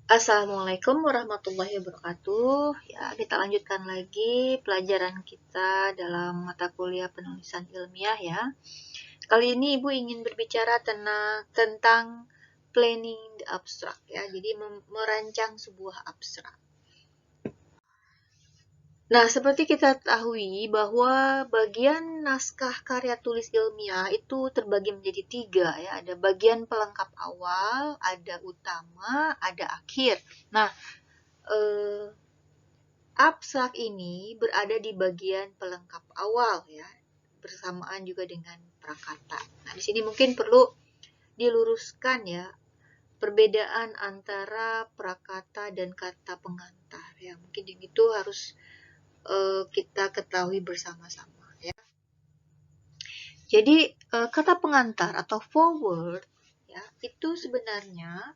Assalamualaikum warahmatullahi wabarakatuh. Ya, kita lanjutkan lagi pelajaran kita dalam mata kuliah penulisan ilmiah ya. Kali ini Ibu ingin berbicara tentang planning the abstract ya. Jadi merancang sebuah abstrak. Nah, seperti kita ketahui bahwa bagian naskah karya tulis ilmiah itu terbagi menjadi 3 ya. Ada bagian pelengkap awal, ada utama, ada akhir. Nah, abstrak ini berada di bagian pelengkap awal ya, bersamaan juga dengan prakata. Nah, di sini mungkin perlu diluruskan ya, perbedaan antara prakata dan kata pengantar ya. Mungkin yang itu harus kita ketahui bersama-sama ya. Jadi kata pengantar atau foreword ya, itu sebenarnya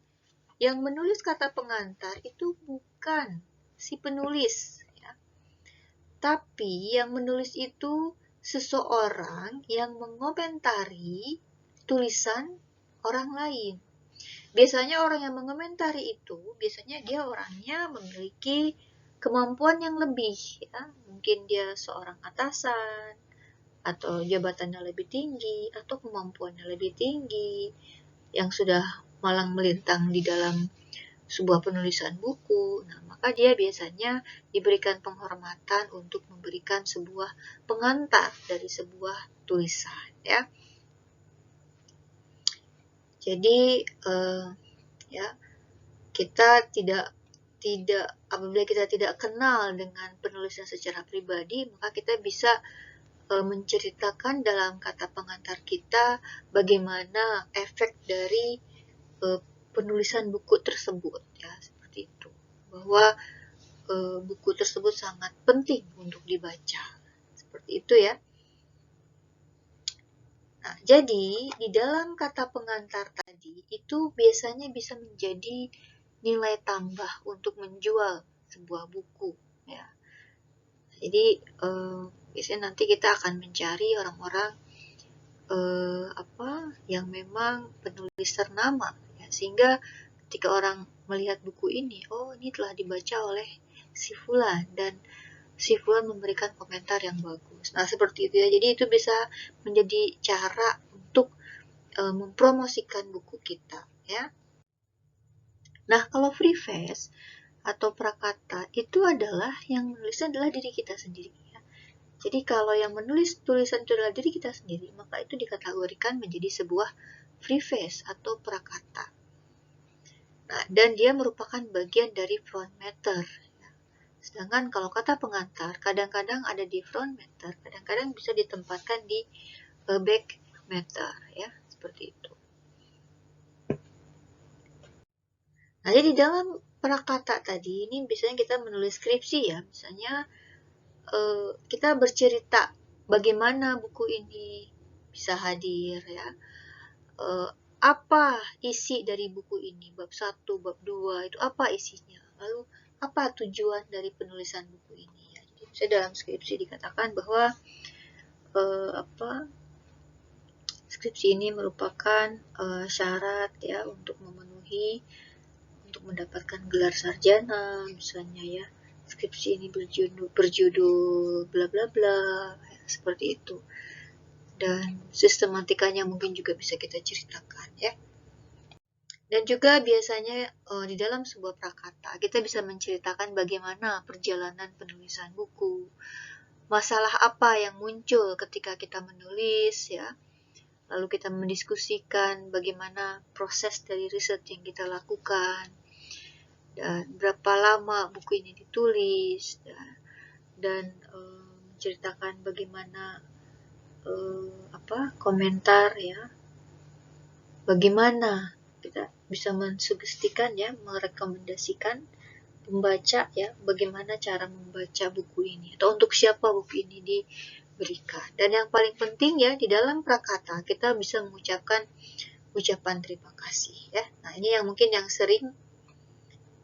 yang menulis kata pengantar itu bukan si penulis ya, tapi yang menulis itu seseorang yang mengomentari tulisan orang lain. Biasanya orang yang mengomentari itu, biasanya dia orangnya memiliki kemampuan yang lebih ya. Mungkin dia seorang atasan, atau jabatannya lebih tinggi, atau kemampuannya lebih tinggi, yang sudah malang melintang di dalam sebuah penulisan buku. Nah, maka dia biasanya diberikan penghormatan untuk memberikan sebuah pengantar dari sebuah tulisan ya. Jadi ya, kita tidak apabila kita tidak kenal dengan penulisnya secara pribadi, maka kita bisa menceritakan dalam kata pengantar kita bagaimana efek dari penulisan buku tersebut ya, seperti itu, bahwa buku tersebut sangat penting untuk dibaca, seperti itu ya. Nah, jadi di dalam kata pengantar tadi itu biasanya bisa menjadi nilai tambah untuk menjual sebuah buku ya. Jadi biasanya nanti kita akan mencari orang-orang yang memang penulis ternama ya, sehingga ketika orang melihat buku ini, oh ini telah dibaca oleh si Fulan dan si Fulan memberikan komentar yang bagus. Nah, seperti itu ya. Jadi itu bisa menjadi cara untuk mempromosikan buku kita ya. Nah, kalau preface atau prakata itu adalah yang menulisnya adalah diri kita sendiri ya. Jadi kalau yang menulis tulisan itu adalah diri kita sendiri, maka itu dikategorikan menjadi sebuah preface atau prakata. Nah, dan dia merupakan bagian dari front matter. Sedangkan kalau kata pengantar kadang-kadang ada di front matter, kadang-kadang bisa ditempatkan di back matter ya, seperti itu. Nah, jadi dalam prakata tadi ini biasanya kita menulis skripsi ya, misalnya kita bercerita bagaimana buku ini bisa hadir ya, apa isi dari buku ini, bab 1, bab 2 itu apa isinya, lalu apa tujuan dari penulisan buku ini ya. Jadi misalnya dalam skripsi dikatakan bahwa skripsi ini merupakan syarat ya untuk mendapatkan gelar sarjana misalnya ya. Skripsi ini berjudul bla bla bla ya, seperti itu. Dan sistematikanya mungkin juga bisa kita ceritakan ya. Dan juga biasanya di dalam sebuah prakata kita bisa menceritakan bagaimana perjalanan penulisan buku, masalah apa yang muncul ketika kita menulis ya, lalu kita mendiskusikan bagaimana proses dari riset yang kita lakukan, dan berapa lama buku ini ditulis, dan menceritakan bagaimana komentar ya, bagaimana kita bisa mensugestikan ya, merekomendasikan pembaca ya, bagaimana cara membaca buku ini atau untuk siapa buku ini diberikan. Dan yang paling penting ya, di dalam prakata kita bisa mengucapkan ucapan terima kasih ya. Nah, ini yang mungkin yang sering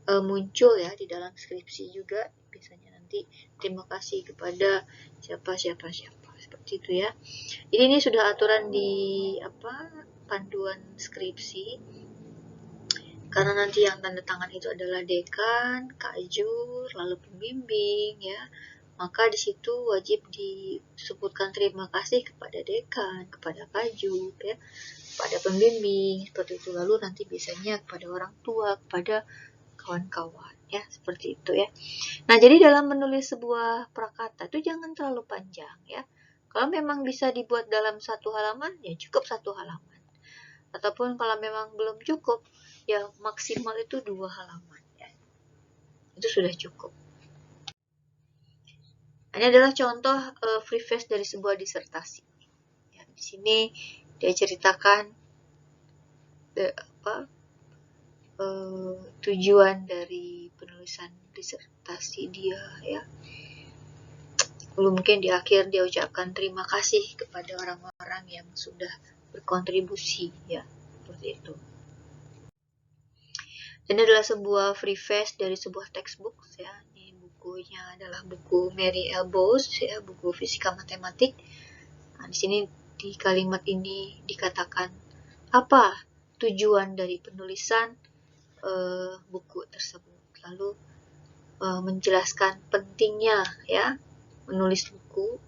muncul ya di dalam skripsi juga, biasanya nanti terima kasih kepada siapa seperti itu ya. Jadi ini sudah aturan di panduan skripsi. karena nanti yang tanda tangan itu adalah dekan, kajur, lalu pembimbing ya, maka di situ wajib disebutkan terima kasih kepada dekan, kepada kajur ya, kepada pembimbing seperti itu. Lalu nanti biasanya kepada orang tua, kepada kawan-kawan ya, seperti itu ya. Nah, jadi dalam menulis sebuah prakata itu jangan terlalu panjang ya. Kalau memang bisa dibuat dalam 1 halaman, ya cukup 1 halaman. Ataupun kalau memang belum cukup, ya maksimal itu 2 halaman ya. Itu sudah cukup. Ini adalah contoh preface dari sebuah disertasi. Ya, di sini dia ceritakan tujuan dari penulisan disertasi dia ya. Lalu mungkin di akhir dia ucapkan terima kasih kepada orang-orang yang sudah berkontribusi ya, seperti itu. Ini adalah sebuah preface dari sebuah textbook ya. Ini bukunya adalah buku Mary L. Bowes ya, buku fisika matematik. Nah, di sini di kalimat ini dikatakan apa tujuan dari penulisan buku tersebut. Lalu menjelaskan pentingnya ya menulis buku.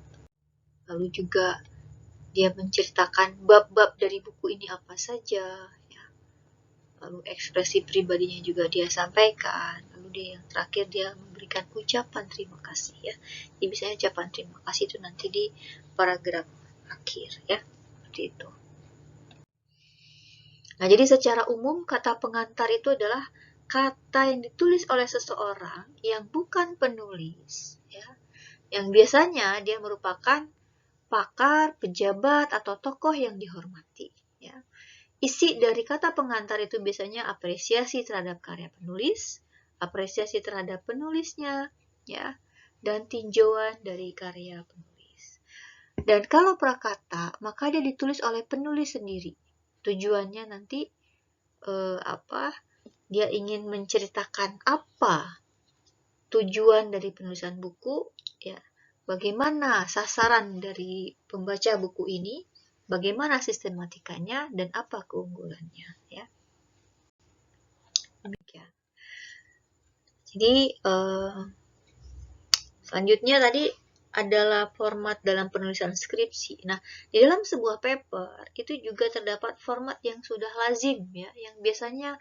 Lalu juga dia menceritakan bab-bab dari buku ini apa saja ya. Lalu ekspresi pribadinya juga dia sampaikan. Lalu dia yang terakhir dia memberikan ucapan terima kasih ya. Jadi biasanya ucapan terima kasih itu nanti di paragraf akhir ya. Seperti itu. Nah, jadi secara umum kata pengantar itu adalah kata yang ditulis oleh seseorang yang bukan penulis ya. Yang biasanya dia merupakan pakar, pejabat, atau tokoh yang dihormati ya. Isi dari kata pengantar itu biasanya apresiasi terhadap karya penulis, apresiasi terhadap penulisnya ya, dan tinjauan dari karya penulis. Dan kalau prakata, maka dia ditulis oleh penulis sendiri. Tujuannya nanti dia ingin menceritakan apa tujuan dari penulisan buku ya, bagaimana sasaran dari pembaca buku ini, bagaimana sistematikanya, dan apa keunggulannya ya. Demikian. Jadi selanjutnya tadi adalah format dalam penulisan skripsi. Nah, di dalam sebuah paper itu juga terdapat format yang sudah lazim ya, yang biasanya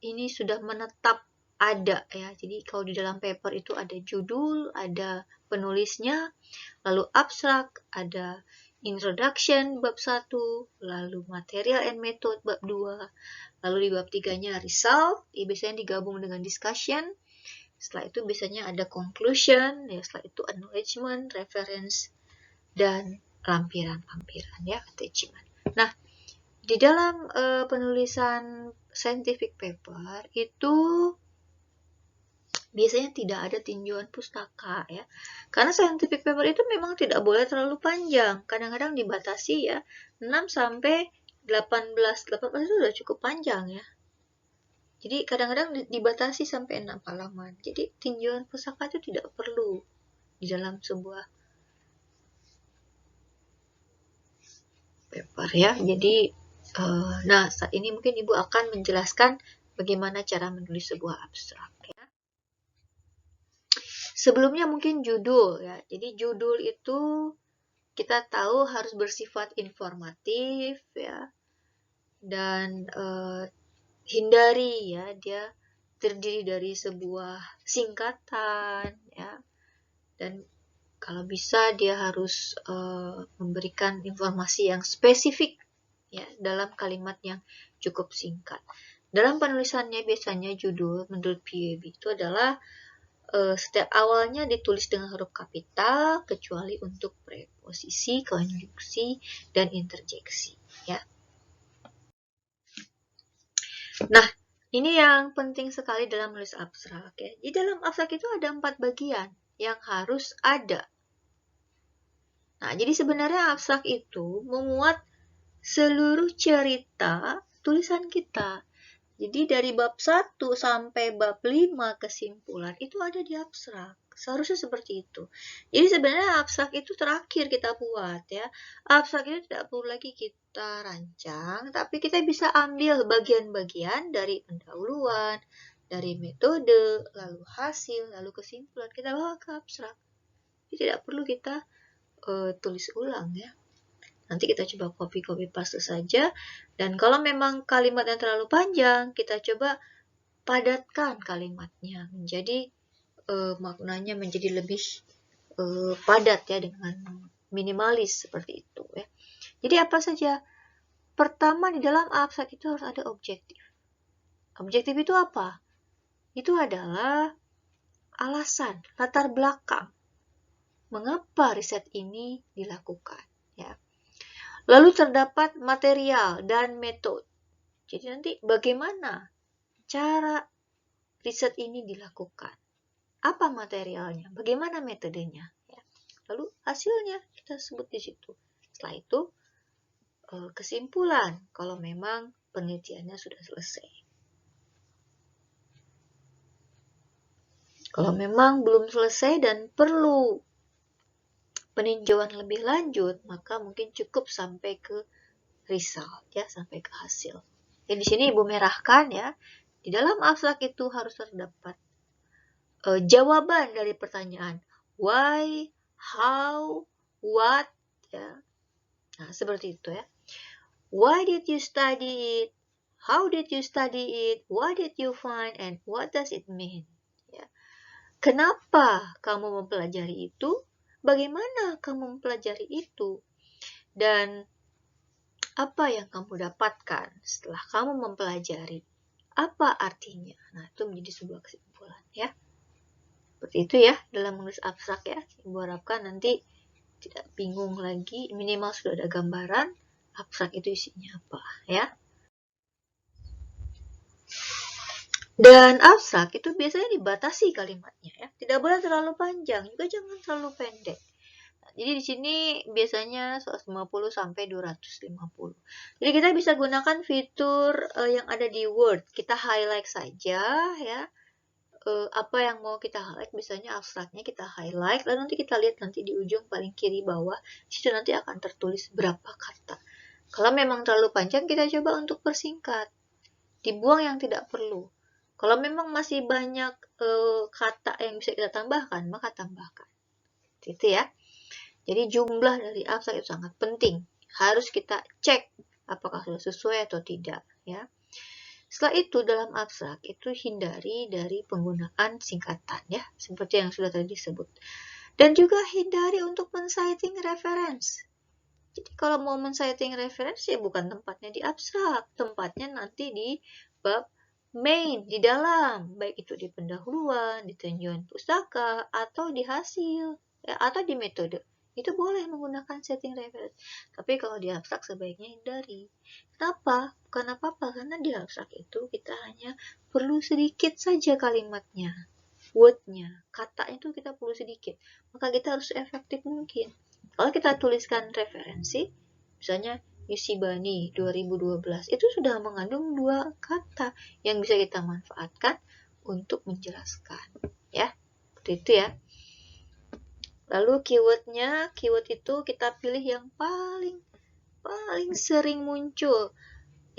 ini sudah menetap ada ya. Jadi kalau di dalam paper itu ada judul, ada penulisnya, lalu abstrak, ada introduction bab 1, lalu material and method bab 2, lalu di bab 3-nya result, biasanya digabung dengan discussion. Setelah itu biasanya ada conclusion, ya setelah itu acknowledgement, reference, dan lampiran-lampiran ya, attachment. Nah, di dalam penulisan scientific paper itu biasanya tidak ada tinjauan pustaka ya. Karena scientific paper itu memang tidak boleh terlalu panjang. Kadang-kadang dibatasi ya 6 sampai 18 itu sudah cukup panjang ya. Jadi kadang-kadang dibatasi sampai 6 halaman. Jadi tinjauan pustaka itu tidak perlu di dalam sebuah paper ya. Jadi nah saat ini mungkin Ibu akan menjelaskan bagaimana cara menulis sebuah abstrak ya. Sebelumnya mungkin judul ya. Jadi judul itu kita tahu harus bersifat informatif ya. Dan hindari ya dia terdiri dari sebuah singkatan ya. Dan kalau bisa dia harus memberikan informasi yang spesifik ya dalam kalimat yang cukup singkat. Dalam penulisannya biasanya judul menurut PUB itu adalah setiap awalnya ditulis dengan huruf kapital kecuali untuk preposisi, konjungsi, dan interjeksi ya. Nah, ini yang penting sekali dalam menulis abstrak ya. Di dalam abstrak itu ada 4 bagian yang harus ada. Nah, jadi sebenarnya abstrak itu memuat seluruh cerita tulisan kita. Jadi dari bab 1 sampai bab 5 kesimpulan itu ada di abstrak Seharusnya seperti itu. Jadi sebenarnya abstrak itu terakhir kita buat ya. Abstrak itu tidak perlu lagi kita rancang, tapi kita bisa ambil bagian-bagian dari pendahuluan, dari metode, lalu hasil, lalu kesimpulan, kita bawa ke abstrak. Jadi tidak perlu kita tulis ulang ya. Nanti kita coba copy paste saja. Dan kalau memang kalimat yang terlalu panjang, kita coba padatkan kalimatnya menjadi maknanya menjadi lebih padat ya, dengan minimalis seperti itu ya. Jadi apa saja? Pertama, di dalam abstrak itu harus ada objektif. Objektif itu apa? Itu adalah alasan, latar belakang mengapa riset ini dilakukan ya. Lalu terdapat material dan metode. Jadi nanti bagaimana cara riset ini dilakukan? Apa materialnya? Bagaimana metodenya? Ya. Lalu hasilnya kita sebut di situ. Setelah itu kesimpulan kalau memang penelitiannya sudah selesai. Kalau memang belum selesai dan perlu peninjauan lebih lanjut, maka mungkin cukup sampai ke result ya, sampai ke hasil. Jadi di sini Ibu merahkan ya, di dalam abstrak itu harus terdapat jawaban dari pertanyaan why, how, what ya. Nah, seperti itu ya. Why did you study it? How did you study it? What did you find? And what does it mean? Ya. Kenapa kamu mempelajari itu? Bagaimana kamu mempelajari itu? Dan apa yang kamu dapatkan setelah kamu mempelajari? Apa artinya? Nah, itu menjadi sebuah kesimpulan ya. Seperti itu ya dalam menulis abstrak ya. Ibu harapkan nanti tidak bingung lagi, minimal sudah ada gambaran abstrak itu isinya apa ya. Dan abstrak itu biasanya dibatasi kalimatnya ya. Tidak boleh terlalu panjang, juga jangan terlalu pendek. Nah, jadi di sini biasanya 150 sampai 250. Jadi kita bisa gunakan fitur yang ada di Word. Kita highlight saja ya. Apa yang mau kita highlight, misalnya abstraknya kita highlight, lalu nanti kita lihat nanti di ujung paling kiri bawah, situ nanti akan tertulis berapa kata. Kalau memang terlalu panjang, kita coba untuk persingkat, dibuang yang tidak perlu. Kalau memang masih banyak kata yang bisa kita tambahkan, maka tambahkan. Itu ya. Jadi jumlah dari abstrak itu sangat penting. Harus kita cek apakah sudah sesuai atau tidak ya. Setelah itu dalam abstrak itu hindari dari penggunaan singkatan ya, seperti yang sudah tadi disebut. Dan juga hindari untuk men-citing reference. Jadi kalau mau men-citing reference ya bukan tempatnya di abstrak, tempatnya nanti di bab main, di dalam, baik itu di pendahuluan, di tinjauan pustaka, atau di hasil, ya, atau di metode. Itu boleh menggunakan setting reference. Tapi kalau di abstrak sebaiknya hindari. Kenapa? Bukan apa-apa, karena di abstrak itu kita hanya perlu sedikit saja kalimatnya, word-nya, katanya itu kita perlu sedikit. Maka kita harus efektif mungkin. Kalau kita tuliskan referensi, misalnya Yusibani 2012, itu sudah mengandung 2 kata yang bisa kita manfaatkan untuk menjelaskan. Ya, seperti itu ya. Lalu keywordnya, keyword itu kita pilih yang paling sering muncul,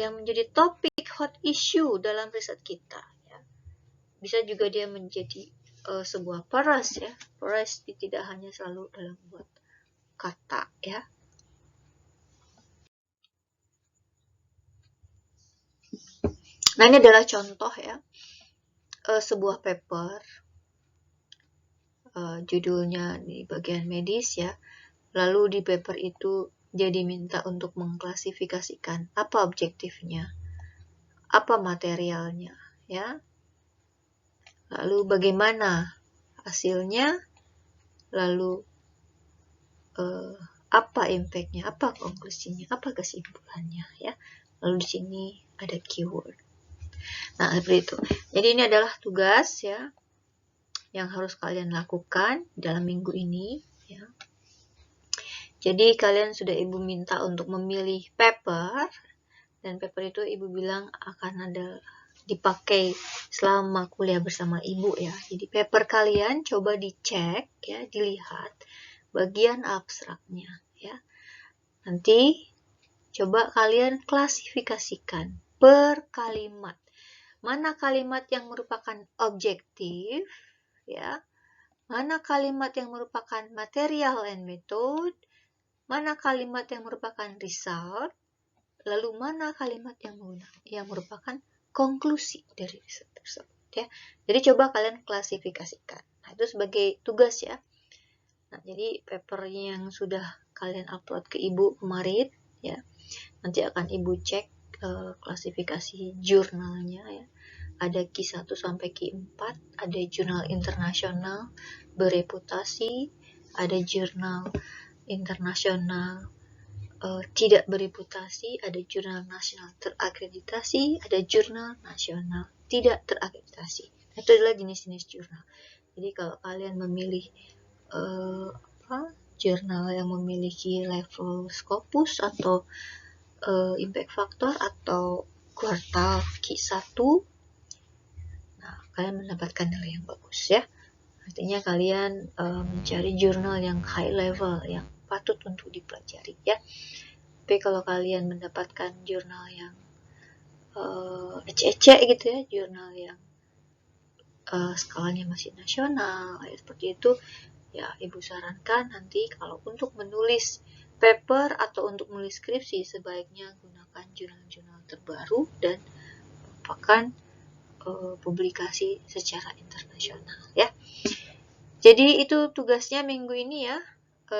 yang menjadi topik hot issue dalam riset kita. Ya. Bisa juga dia menjadi sebuah paras ya. Paras tidak hanya selalu dalam buat kata ya. Nah, ini adalah contoh ya. Sebuah paper, judulnya di bagian medis ya. Lalu di paper itu dia diminta untuk mengklasifikasikan apa objektifnya, apa materialnya ya. Lalu bagaimana hasilnya, lalu apa impact-nya, apa konklusinya, apa kesimpulannya ya. Lalu di sini ada keyword. Nah, seperti itu. Jadi ini adalah tugas ya yang harus kalian lakukan dalam minggu ini ya. Jadi kalian sudah Ibu minta untuk memilih paper, dan paper itu Ibu bilang akan ada dipakai selama kuliah bersama ibu ya. Jadi paper kalian coba dicek ya, dilihat bagian abstraknya ya. Nanti coba kalian klasifikasikan per kalimat. Mana kalimat yang merupakan objektif ya, mana kalimat yang merupakan material and method, mana kalimat yang merupakan result, lalu mana kalimat yang merupakan konklusi dari riset tersebut ya. Jadi coba kalian klasifikasikan. Nah, itu sebagai tugas ya. Nah, jadi paper yang sudah kalian upload ke ibu kemarin ya, nanti akan ibu cek klasifikasi jurnalnya ya. Ada Q1 sampai Q4, ada jurnal internasional bereputasi, ada jurnal internasional tidak bereputasi, ada jurnal nasional terakreditasi, ada jurnal nasional tidak terakreditasi. Itu adalah jenis-jenis jurnal. Jadi kalau kalian memilih jurnal yang memiliki level Scopus atau impact factor atau kuartal Q1, nah kalian mendapatkan nilai yang bagus ya. Artinya kalian mencari jurnal yang high level, yang patut untuk dipelajari ya. Tapi kalau kalian mendapatkan jurnal yang ecek-ecek gitu ya, jurnal yang skalanya masih nasional ya, seperti itu ya, ibu sarankan nanti kalau untuk menulis paper atau untuk menulis skripsi sebaiknya gunakan jurnal-jurnal terbaru dan merupakan publikasi secara internasional ya. Jadi itu tugasnya minggu ini ya,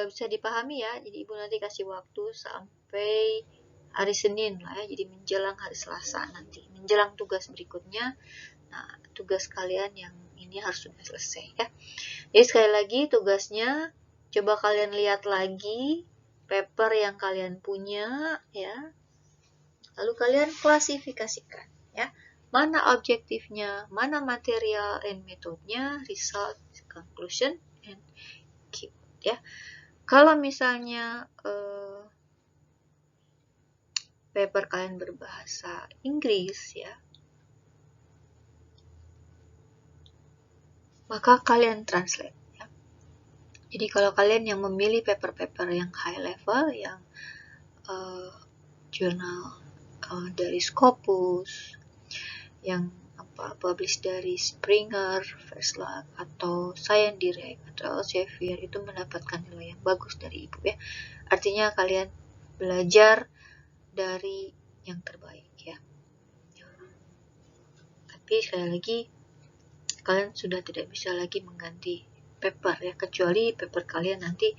bisa dipahami ya. Jadi ibu nanti kasih waktu sampai hari Senin lah ya, jadi menjelang hari Selasa nanti, menjelang tugas berikutnya. Nah, tugas kalian yang ini harus sudah selesai ya. Jadi sekali lagi tugasnya, coba kalian lihat lagi paper yang kalian punya ya, lalu kalian klasifikasikan ya, mana objektifnya, mana material and metodenya, result, conclusion, and keyword ya. Kalau misalnya paper kalian berbahasa Inggris ya, maka kalian translate ya. Jadi kalau kalian yang memilih paper-paper yang high level, yang jurnal dari Scopus, yang publish dari Springer, First Lab, atau Science Direct, atau Elsevier, itu mendapatkan nilai yang bagus dari ibu ya. Artinya kalian belajar dari yang terbaik ya. Tapi sekali lagi, kalian sudah tidak bisa lagi mengganti paper ya, kecuali paper kalian nanti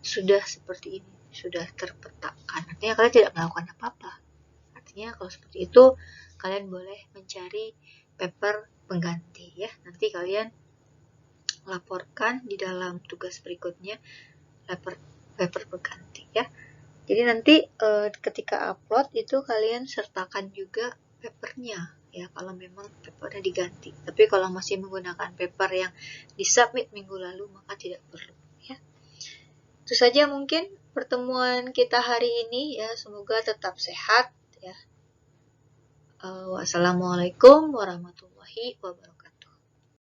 sudah seperti ini, sudah terpetakan. Artinya kalian tidak melakukan apa-apa. Artinya kalau seperti itu, kalian boleh mencari paper pengganti ya. Nanti kalian laporkan di dalam tugas berikutnya paper pengganti ya. Jadi nanti ketika upload itu kalian sertakan juga papernya ya, kalau memang papernya diganti. Tapi kalau masih menggunakan paper yang disubmit minggu lalu, maka tidak perlu ya. Itu saja mungkin pertemuan kita hari ini ya, semoga tetap sehat ya. Wassalamualaikum warahmatullahi wabarakatuh.